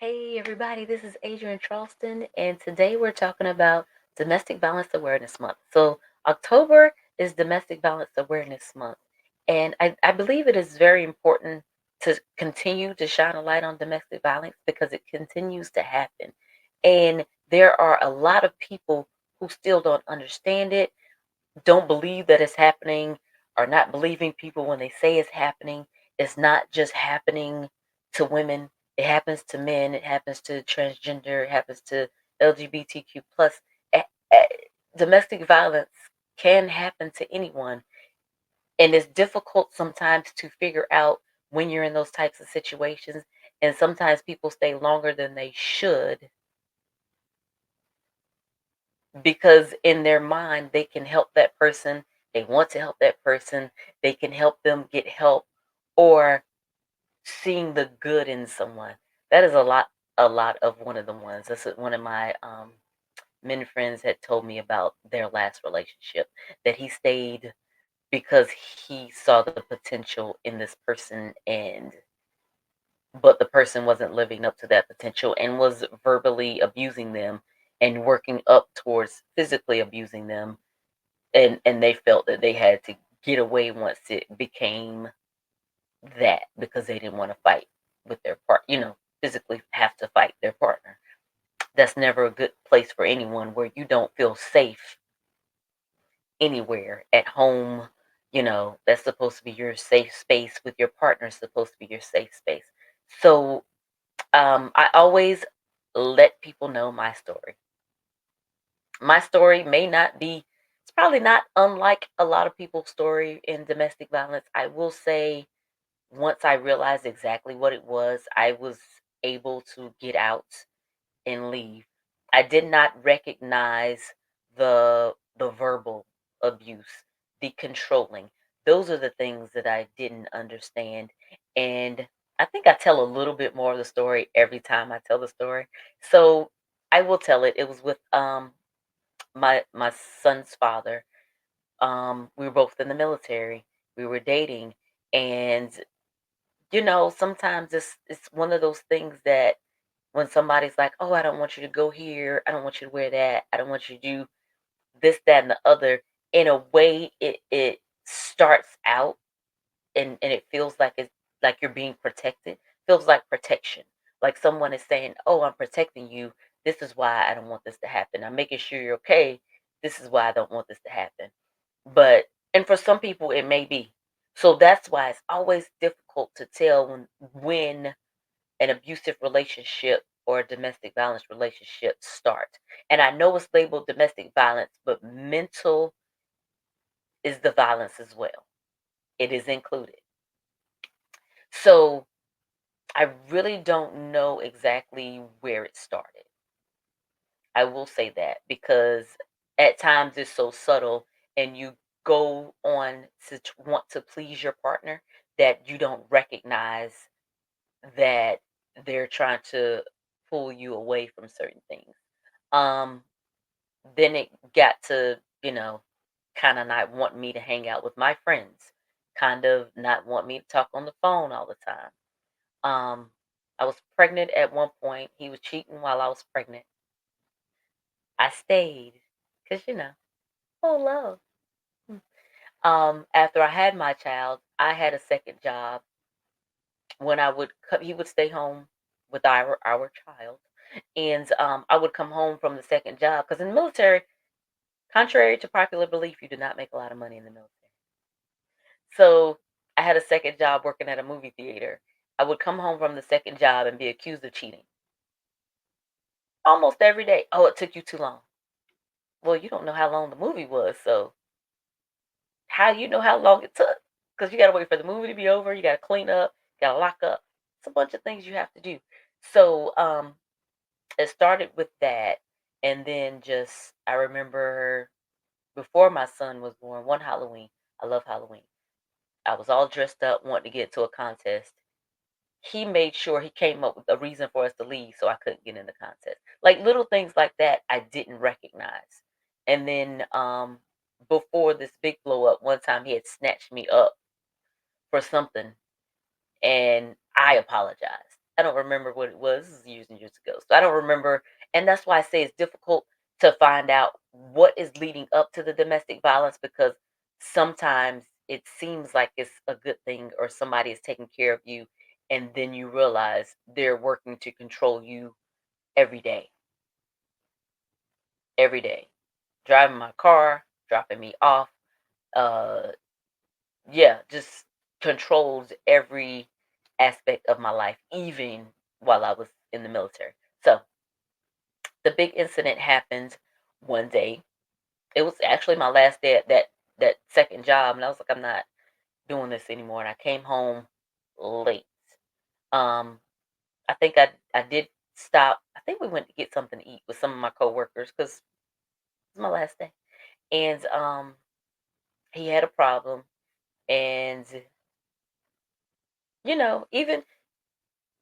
Hey everybody, this is Adrian Charleston, and today we're talking about Domestic Violence Awareness Month. So, October is Domestic Violence Awareness Month, and I believe it is very important to continue to shine a light on domestic violence because it continues to happen. And there are a lot of people who still don't understand it, don't believe that it's happening, are not believing people when they say it's happening. It's not just happening to women. It happens to men. It happens to transgender. It happens to LGBTQ plus. Eh, eh, Domestic violence can happen to anyone, and it's difficult sometimes to figure out when you're in those types of situations. And sometimes people stay longer than they should because in their mind they can help that person, they want to help that person, they can help them get help, or seeing the good in someone. That is a lot of one of the ones. That's what one of my men friends had told me about their last relationship, that he stayed because he saw the potential in this person, and but the person wasn't living up to that potential and was verbally abusing them and working up towards physically abusing them, and they felt that they had to get away once it became that, because they didn't want to fight with their physically have to fight their partner. That's never a good place for anyone, where you don't feel safe anywhere at home. That's supposed to be your safe space. With your partner, is supposed to be your safe space. So I always let people know my story. My story may not be, it's probably not unlike a lot of people's story in domestic violence. I will say, once I realized exactly what it was, I was able to get out and leave. I did not recognize the verbal abuse, the controlling. Those are the things that I didn't understand. And I think I tell a little bit more of the story every time I tell the story. So I will tell it. It was with my son's father. We were both in the military. We were dating, and sometimes it's one of those things that when somebody's like, "Oh, I don't want you to go here. I don't want you to wear that. I don't want you to do this, that, and the other." In a way, it starts out, and it feels like it's like you're being protected. Feels like protection. Like someone is saying, "Oh, I'm protecting you. This is why I don't want this to happen. I'm making sure you're okay. This is why I don't want this to happen." But and for some people it may be. So that's why it's always difficult to tell when an abusive relationship or a domestic violence relationship starts. And I know it's labeled domestic violence, but mental is the violence as well. It is included. So I really don't know exactly where it started. I will say that, because at times it's so subtle, and you go on to want to please your partner, that you don't recognize that they're trying to pull you away from certain things. Um, then it got to, kind of not want me to hang out with my friends, kind of not want me to talk on the phone all the time. Um, I was pregnant at one point. He was cheating while I was pregnant. I stayed because, oh, love. Mm. After I had my child, I had a second job. When I would come, he would stay home with our child, and I would come home from the second job, because in the military, contrary to popular belief, you do not make a lot of money in the military. So I had a second job working at a movie theater. I would come home from the second job and be accused of cheating almost every day. Oh, it took you too long. Well, you don't know how long the movie was, so how do you know how long it took? Because you got to wait for the movie to be over. You got to clean up. Got to lock up. It's a bunch of things you have to do. So it started with that, and then just I remember before my son was born, one Halloween. I love Halloween. I was all dressed up, wanting to get to a contest. He made sure he came up with a reason for us to leave so I couldn't get in the contest. Like little things like that I didn't recognize. And then before this big blow up, one time he had snatched me up for something, and I apologized. I don't remember what it was. This is years and years ago. So I don't remember. And that's why I say it's difficult to find out what is leading up to the domestic violence, because sometimes it seems like it's a good thing or somebody is taking care of you. And then you realize they're working to control you every day, every day. Driving my car, dropping me off. Uh, yeah, just controls every aspect of my life, even while I was in the military. So the big incident happened one day. It was actually my last day at that second job, and I was like, I'm not doing this anymore. And I came home late. Um, I think I did stop. I think we went to get something to eat with some of my coworkers because it was my last day. And he had a problem, and even,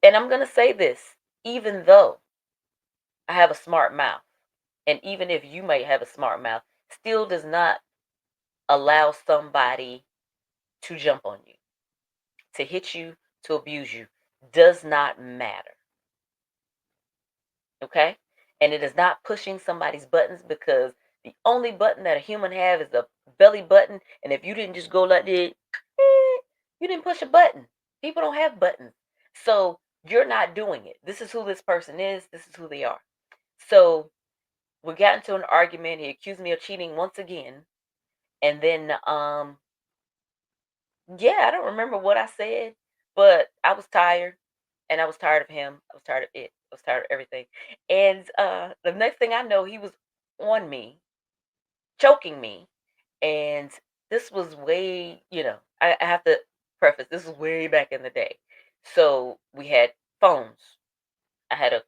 and I'm gonna say this, even though I have a smart mouth, and even if you might have a smart mouth, still does not allow somebody to jump on you, to hit you, to abuse you. Does not matter. Okay? And it is not pushing somebody's buttons, because the only button that a human have is the belly button. And if you didn't just go like this, you didn't push a button. People don't have buttons. So you're not doing it. This is who this person is. This is who they are. So we got into an argument. He accused me of cheating once again. And then yeah, I don't remember what I said, but I was tired, and I was tired of him. I was tired of it. I was tired of everything. And the next thing I know, he was on me, choking me. And this was way, I have to preface, this was way back in the day. So we had phones. I had a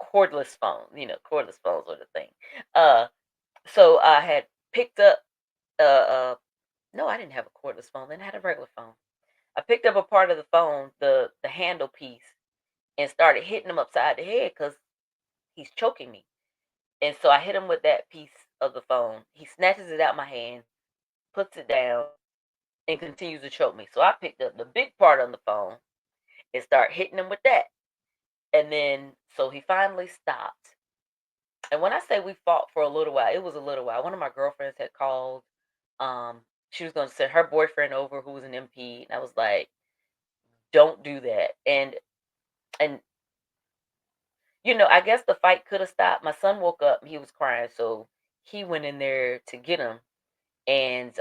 cordless phone. Cordless phones were the thing. Uh, so I had picked up, uh, no, I didn't have a cordless phone. Then I had a regular phone. I picked up a part of the phone, the handle piece, and started hitting him upside the head because he's choking me. And so I hit him with that piece of the phone. He snatches it out my hand, puts it down, and continues to choke me. So I picked up the big part on the phone and start hitting him with that. And then so he finally stopped. And when I say we fought for a little while, it was a little while. One of my girlfriends had called. She was gonna send her boyfriend over who was an MP. And I was like, don't do that. And I guess the fight could have stopped. My son woke up, he was crying, so he went in there to get him. And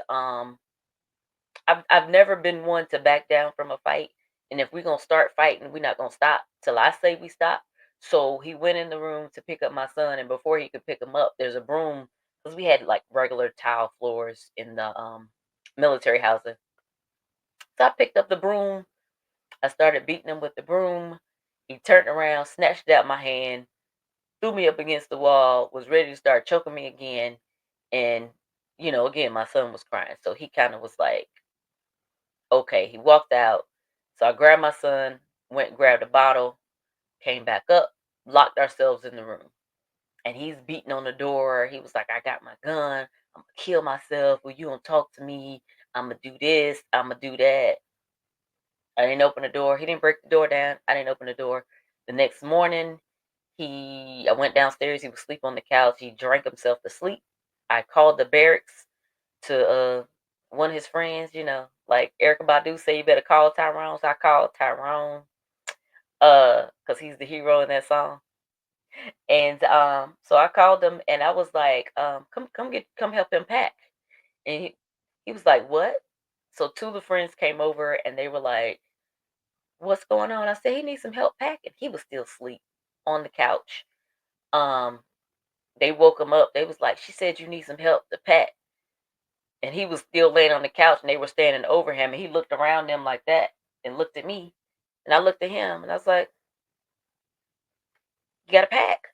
I've never been one to back down from a fight. And if we're gonna start fighting, we're not gonna stop till I say we stop. So he went in the room to pick up my son, and before he could pick him up, there's a broom, because we had like regular tile floors in the military housing. So I picked up the broom, I started beating him with the broom. He turned around, snatched it out my hand, threw me up against the wall, was ready to start choking me again. And, again, my son was crying. So he kind of was like, okay, he walked out. So I grabbed my son, went and grabbed a bottle, came back up, locked ourselves in the room. And he's beating on the door. He was like, I got my gun. I'm going to kill myself. Well, you don't talk to me. I'm going to do this. I'm going to do that. I didn't open the door. He didn't break the door down. I didn't open the door. The next morning, I went downstairs. He was asleep on the couch. He drank himself to sleep. I called the barracks to one of his friends, like Erica Badu say, you better call Tyrone. So I called Tyrone, because he's the hero in that song. And so I called him, and I was like, come help him pack. And he was like, what? So two of the friends came over, and they were like, what's going on? I said, he needs some help packing. He was still asleep on the couch. Um, they woke him up. They was like, she said you need some help to pack. And he was still laying on the couch, and they were standing over him, and he looked around them like that and looked at me. And I looked at him, and I was like, you gotta pack.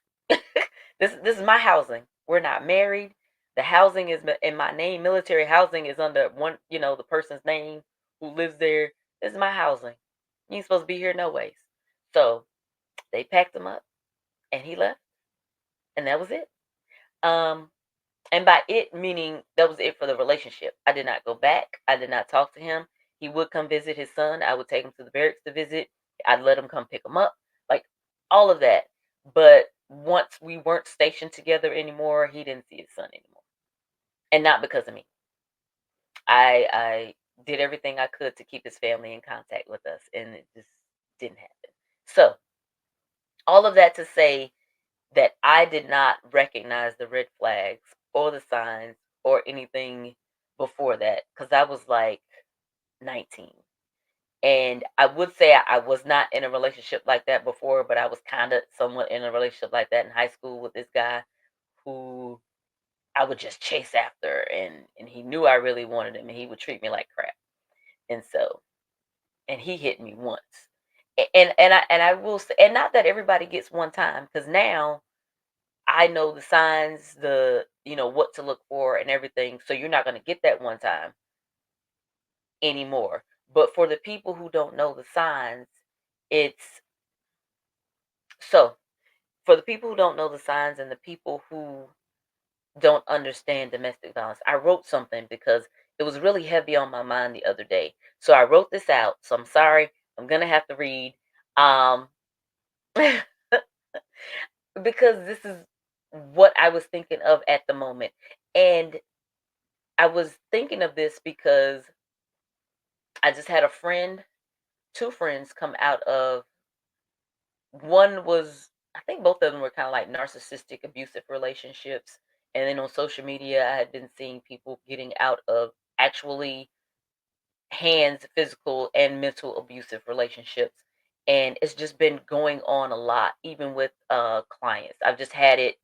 This is my housing. We're not married. The housing is in my name. Military housing is under one, the person's name who lives there. This is my housing. You ain't supposed to be here no ways. So they packed him up, and he left, and that was it. Um, and by it meaning that was it for the relationship. I did not go back. I did not talk to him. He would come visit his son. I would take him to the barracks to visit. I'd let him come pick him up. all of that. But once we weren't stationed together anymore, he didn't see his son anymore, and not because of me. I did everything I could to keep his family in contact with us, and it just didn't happen. So all of that to say that I did not recognize the red flags or the signs or anything before that because I was like 19. And I would say I was not in a relationship like that before, but I was kind of somewhat in a relationship like that in high school with this guy who I would just chase after, and he knew I really wanted him, and he would treat me like crap. And so, and he hit me once. And I will say, and not that everybody gets one time, because now I know the signs, the what to look for and everything. So you're not going to get that one time anymore. But for the people who don't know the signs, it's so for the people who don't know the signs and the people who don't understand domestic violence, I wrote something because it was really heavy on my mind the other day. So I wrote this out. So I'm sorry. I'm gonna have to read. Um because this is what I was thinking of at the moment. And I was thinking of this because I just had a friend, two friends come out of one was I think both of them were kind of like narcissistic abusive relationships. And then on social media I had been seeing people getting out of actually hands physical and mental abusive relationships. And it's just been going on a lot, even with clients. I've just had it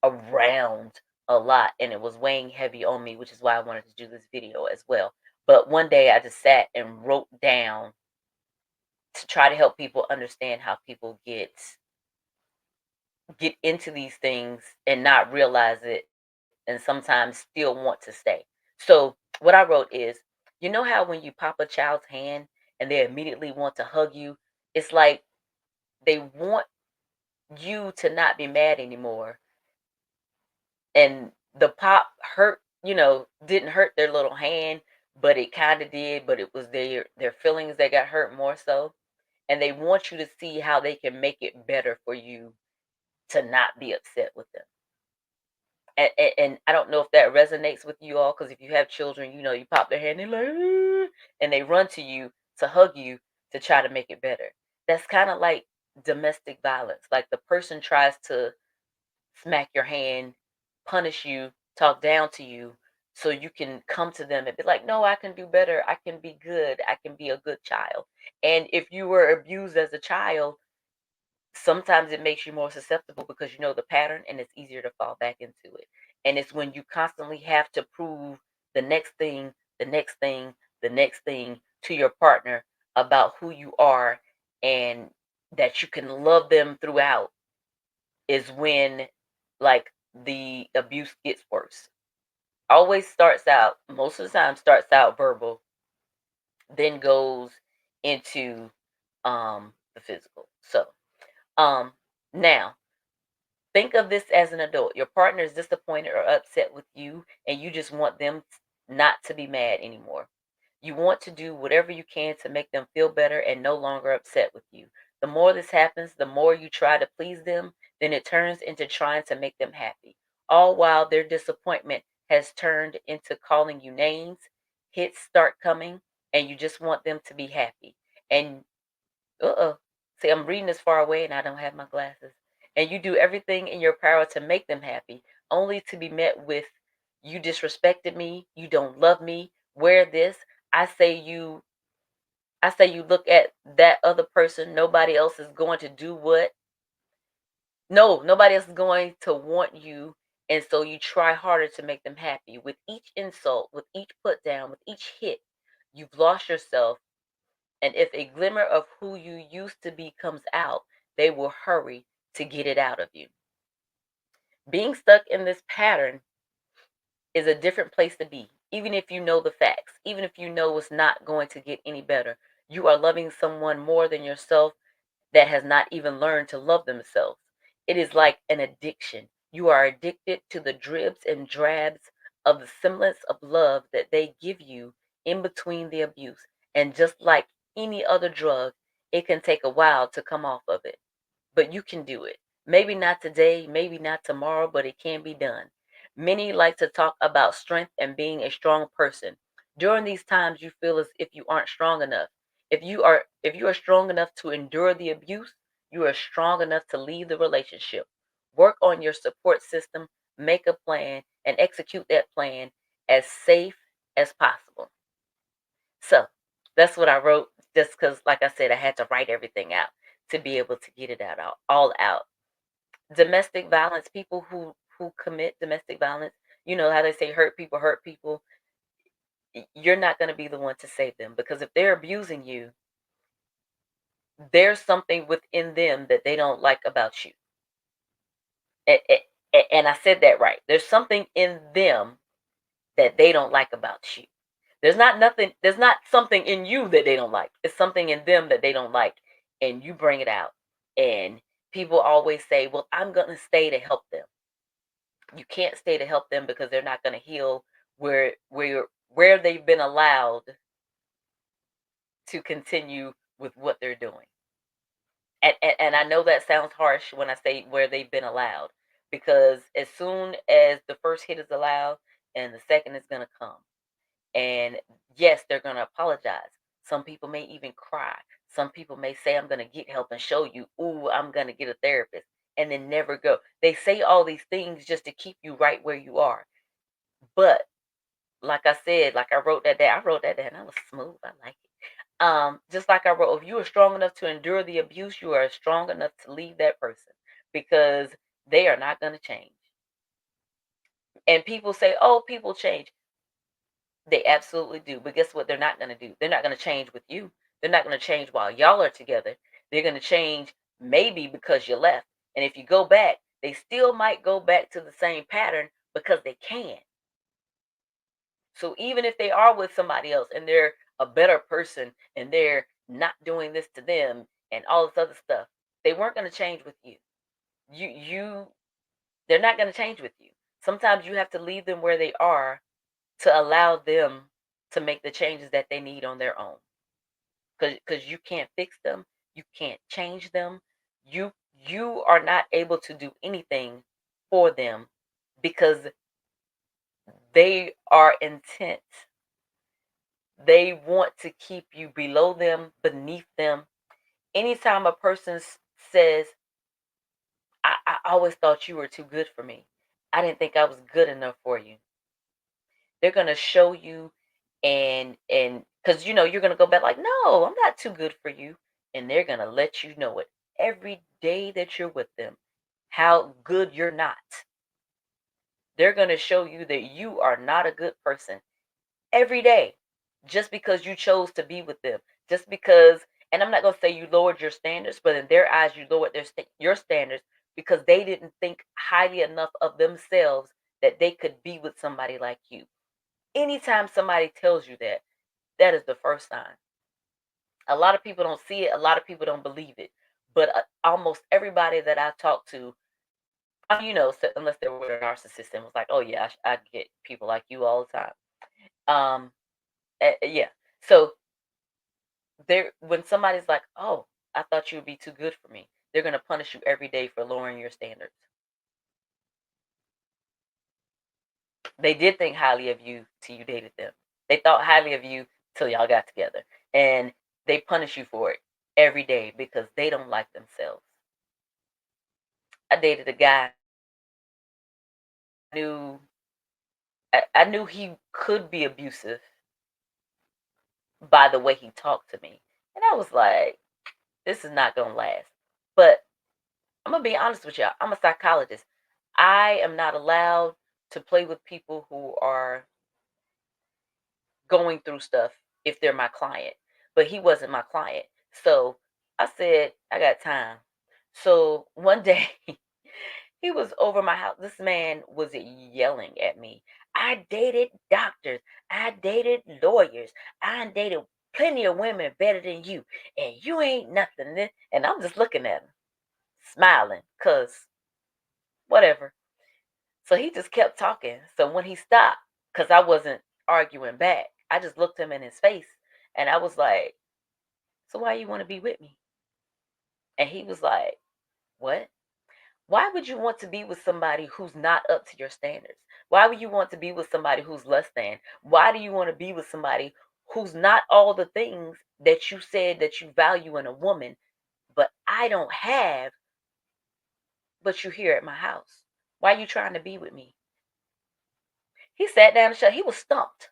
around a lot, and it was weighing heavy on me, which is why I wanted to do this video as well. But one day I just sat and wrote down to try to help people understand how people get into these things and not realize it, and sometimes still want to stay. So what I wrote is, you know how when you pop a child's hand and they immediately want to hug you, it's like they want you to not be mad anymore. And the pop hurt, didn't hurt their little hand, but it kind of did, but it was their feelings that got hurt more so. And they want you to see how they can make it better for you to not be upset with them. And I don't know if that resonates with you all, because if you have children, you pop their hand, they're like, "Ah," and they run to you to hug you to try to make it better. That's kind of like domestic violence. Like the person tries to smack your hand, punish you, talk down to you, so you can come to them and be like, no, I can do better. I can be good. I can be a good child. And if you were abused as a child, sometimes it makes you more susceptible because you know the pattern and it's easier to fall back into it. And it's when you constantly have to prove the next thing, the next thing, the next thing to your partner about who you are, and that you can love them throughout, is when like the abuse gets worse. Always starts out, most of the time starts out verbal, then goes into the physical. So um now think of this as an adult. Your partner is disappointed or upset with you, and you just want them not to be mad anymore. You want to do whatever you can to make them feel better and no longer upset with you. The more this happens, the more you try to please them, then it turns into trying to make them happy. All while their disappointment has turned into calling you names, hits start coming, and you just want them to be happy. And uh-oh. See, I'm reading this far away and I don't have my glasses. And you do everything in your power to make them happy, only to be met with, you disrespected me, you don't love me, wear this. I say you I say you look at that other person, nobody else is going to do what? No, nobody else is going to want you. And so you try harder to make them happy. With each insult, with each put down, with each hit, you've lost yourself. And if a glimmer of who you used to be comes out, they will hurry to get it out of you. Being stuck in this pattern is a different place to be, even if you know the facts, even if you know it's not going to get any better. You are loving someone more than yourself that has not even learned to love themselves. It is like an addiction. You are addicted to the dribs and drabs of the semblance of love that they give you in between the abuse. And just like any other drug, it can take a while to come off of it. but you can do it. Maybe not today, maybe not tomorrow, but it can be done. Many like to talk about strength and being a strong person. During these times you feel as if you aren't strong enough. If you are strong enough to endure the abuse, you are strong enough to leave the relationship. Work on your support system, make a plan, and execute that plan as safe as possible. So that's what I wrote just because, like I said, I had to write everything out to be able to get it all out. Domestic violence, people who commit domestic violence, you know how they say hurt people. You're not going to be the one to save them because if they're abusing you, there's something within them that they don't like about you. And I said that right. There's something in them that they don't like about you. There's not something in you that they don't like. It's something in them that they don't like. And you bring it out. And people always say, well, I'm going to stay to help them. You can't stay to help them because they're not going to heal where they've been allowed to continue with what they're doing. And I know that sounds harsh when I say where they've been allowed, because as soon as the first hit is allowed and the second is going to come, and yes, they're going to apologize. Some people may even cry. Some people may say, I'm going to get help and show you. Ooh, I'm going to get a therapist. And then never go. They say all these things just to keep you right where you are. But like I said, like I wrote that down. I wrote that down. That was smooth. I like it. Just like I wrote, if you are strong enough to endure the abuse, you are strong enough to leave that person because they are not going to change. And people say, oh, people change. They absolutely do. But guess what? They're not going to do? They're not going to change with you. They're not going to change while y'all are together. They're going to change maybe because you left. And if you go back, they still might go back to the same pattern because they can. So even if they are with somebody else and they're a better person and they're not doing this to them and all this other stuff, they weren't going to change with you. You they're not going to change with you. Sometimes you have to leave them where they are to allow them to make the changes that they need on their own. Cuz you can't fix them, you can't change them. You are not able to do anything for them because they are intent. They want to keep you below them, beneath them. Anytime a person says, I always thought you were too good for me. I didn't think I was good enough for you. They're gonna show you and because you're gonna go back like, no, I'm not too good for you. And they're gonna let you know it every day that you're with them, how good you're not. They're gonna show you that you are not a good person every day just because you chose to be with them. Just because, and I'm not going to say you lowered your standards, but in their eyes, you lowered your standards because they didn't think highly enough of themselves that they could be with somebody like you. Anytime somebody tells you that, that is the first sign. A lot of people don't see it, a lot of people don't believe it. But almost everybody that I talk to, unless they were with a narcissist and was like, oh, yeah, I get people like you all the time. Um, yeah. So there, when somebody's like, "Oh, I thought you would be too good for me," they're gonna punish you every day for lowering your standards. They did think highly of you till you dated them. They thought highly of you till y'all got together, and they punish you for it every day because they don't like themselves. I dated a guy knew I knew he could be abusive by the way he talked to me, and I was like, "This is not gonna last." But I'm gonna be honest with y'all. I'm a psychologist. I am not allowed to play with people who are going through stuff if they're my client. But he wasn't my client. So I said, I got time. So one day he was over my house. This man was yelling at me. I dated doctors. I dated lawyers. I dated plenty of women better than you. And you ain't nothing. And I'm just looking at him, smiling, because whatever. So he just kept talking. So when he stopped, because I wasn't arguing back, I just looked him in his face and I was like, so why you want to be with me? And he was like, What? Why would you want to be with somebody who's not up to your standards? Why would you want to be with somebody who's less than? Why do you want to be with somebody who's not all the things that you said that you value in a woman, but I don't have, but you here at my house? Why are you trying to be with me? He sat down and shut. He was stumped,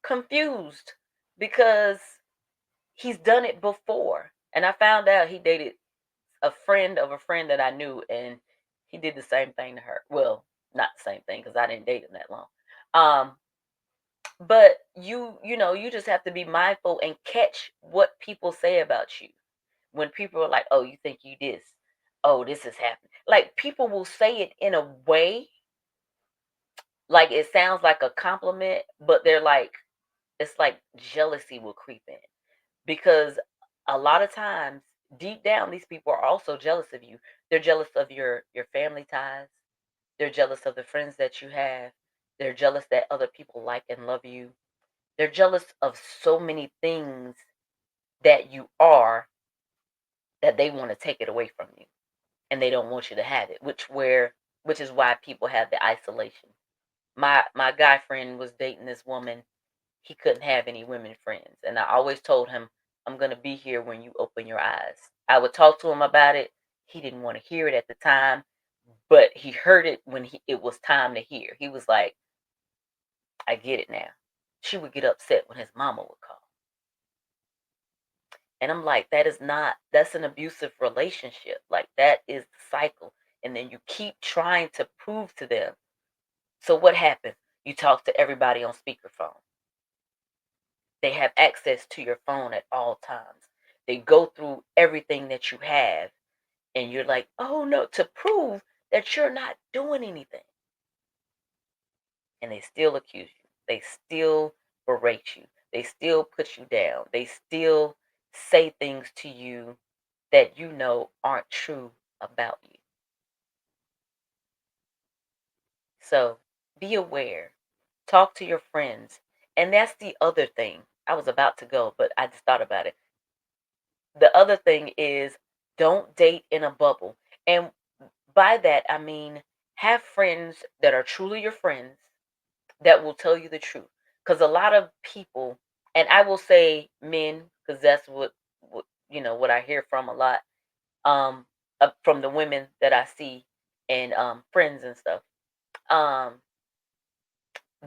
confused, because he's done it before. And I found out he dated a friend of a friend that I knew, and he did the same thing to her. Well, not the same thing because I didn't date him that long. Um, but you just have to be mindful and catch what people say about you. When people are like, "Oh, you think you this? Oh, this has happened." Like people will say it in a way like it sounds like a compliment, but they're like it's like jealousy will creep in because a lot of times deep down these people are also jealous of you. They're jealous of your family ties. They're jealous of the friends that you have. They're jealous that other people like and love you. They're jealous of so many things that you are that they want to take it away from you and they don't want you to have it, which is why people have the isolation. My guy friend was dating this woman. He couldn't have any women friends, and I always told him, "I'm going to be here when you open your eyes." I would talk to him about it. He didn't want to hear it at the time, but he heard it when it was time to hear. He was like, "I get it now." She would get upset when his mama would call. And I'm like, that's an abusive relationship. Like that is the cycle. And then you keep trying to prove to them. So what happens? You talk to everybody on speakerphone. They have access to your phone at all times. They go through everything that you have. And you're like, oh no, to prove that you're not doing anything. And they still accuse you. They still berate you. They still put you down. They still say things to you that you know aren't true about you. So be aware. Talk to your friends. And that's the other thing. I was about to go, but I just thought about it. The other thing is don't date in a bubble. And by that, I mean have friends that are truly your friends that will tell you the truth. Because a lot of people, and I will say men, because that's what I hear from a lot, um, from the women that I see and friends and stuff. Um,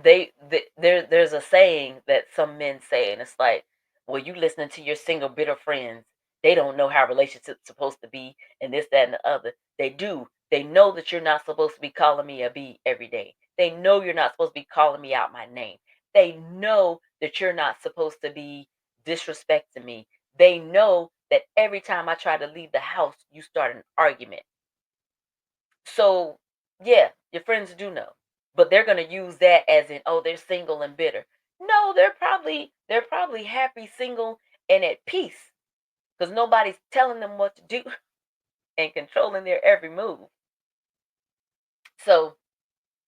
there's a saying that some men say, and it's like, well, you listening to your single bitter friends, they don't know how relationships supposed to be, and this, that, and the other. They do. They know that you're not supposed to be calling me a B every day. They know you're not supposed to be calling me out my name. They know that you're not supposed to be disrespecting me. They know that every time I try to leave the house, you start an argument. So, yeah, your friends do know, but they're gonna use that as in, oh, they're single and bitter. No, they're probably happy, single, and at peace because nobody's telling them what to do and controlling their every move. So,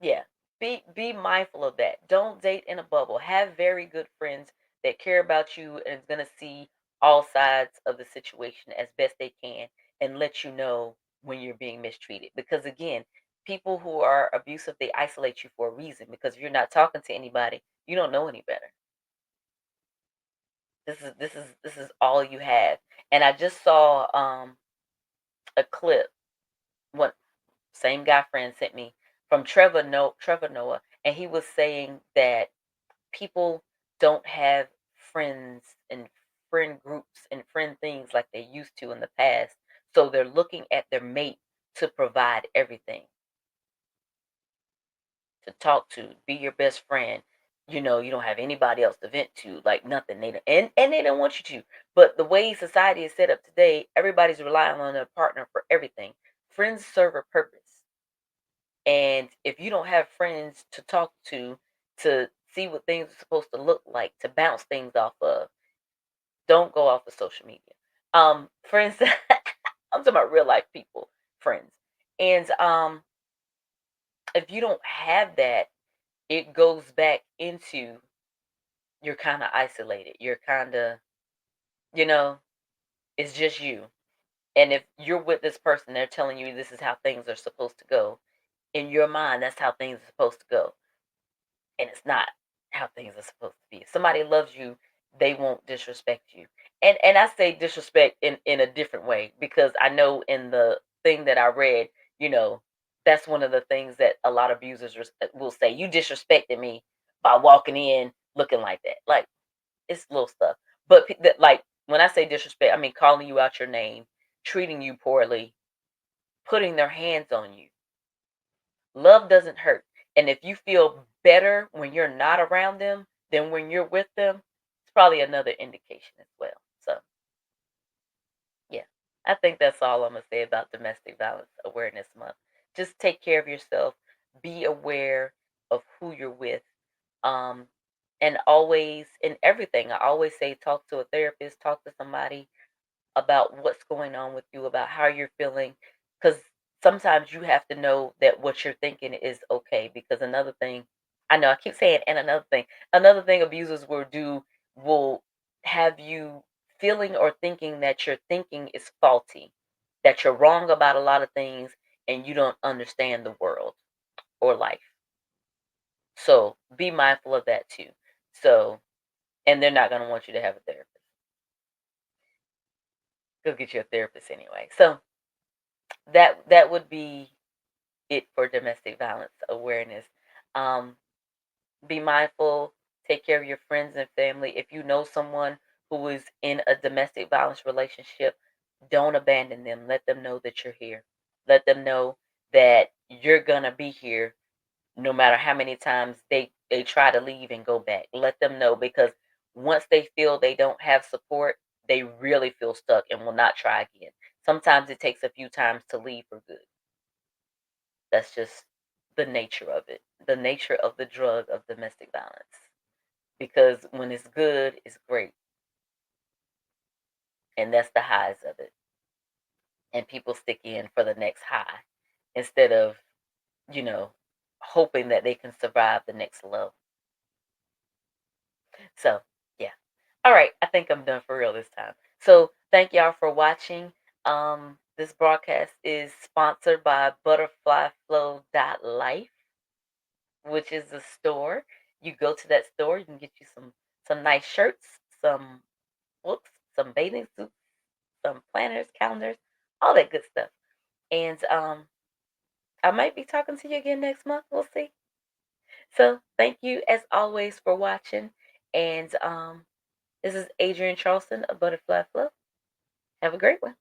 yeah, be mindful of that. Don't date in a bubble. Have very good friends that care about you and is gonna see all sides of the situation as best they can and let you know when you're being mistreated. Because again, people who are abusive, they isolate you for a reason. Because if you're not talking to anybody, you don't know any better. This is all you have. And I just saw a clip. One same guy friend sent me from Trevor Noah, and he was saying that people don't have friends and friend groups and friend things like they used to in the past. So they're looking at their mate to provide everything, to talk to, be your best friend. You don't have anybody else to vent to, like nothing. And they don't want you to. But the way society is set up today, everybody's relying on their partner for everything. Friends serve a purpose. And if you don't have friends to talk to see what things are supposed to look like, to bounce things off of, don't go off of social media. Friends, I'm talking about real life people, friends. And if you don't have that, it goes back into you're kind of isolated. You're kind of, you know, it's just you. And if you're with this person, they're telling you this is how things are supposed to go. In your mind, that's how things are supposed to go. And it's not how things are supposed to be. If somebody loves you, they won't disrespect you. And I say disrespect in a different way because I know in the thing that I read, you know, that's one of the things that a lot of abusers will say. You disrespected me by walking in looking like that. Like it's little stuff. But like when I say disrespect, I mean calling you out your name, treating you poorly, putting their hands on you. Love doesn't hurt. And if you feel better when you're not around them than when you're with them, it's probably another indication as well. So, yeah, I think that's all I'm going to say about Domestic Violence Awareness Month. Just take care of yourself, be aware of who you're with. Um, and always, in everything, I always say talk to a therapist, talk to somebody about what's going on with you, about how you're feeling, because sometimes you have to know that what you're thinking is okay. Because another thing, I know I keep saying, and another thing abusers will do will have you feeling or thinking that your thinking is faulty, that you're wrong about a lot of things, and you don't understand the world or life. So be mindful of that too. So, and they're not going to want you to have a therapist. Go get you a therapist anyway. So that would be it for domestic violence awareness. Um, be mindful, take care of your friends and family. If you know someone who is in a domestic violence relationship, don't abandon them. Let them know that you're here. Let them know that you're gonna be here no matter how many times they try to leave and go back. Let them know because once they feel they don't have support, they really feel stuck and will not try again. Sometimes it takes a few times to leave for good. That's just the nature of it, the nature of the drug of domestic violence. Because when it's good, it's great. And that's the highs of it. And people stick in for the next high instead of, you know, hoping that they can survive the next low. So, yeah. All right. I think I'm done for real this time. So, thank y'all for watching. This broadcast is sponsored by butterflyflow.life, which is a store. You go to that store, you can get you some nice shirts, some books, some bathing suits, some planners, calendars, all that good stuff. And I might be talking to you again next month. We'll see. So thank you as always for watching. And this is Adrienne Charleston of Butterfly Flow. Have a great one.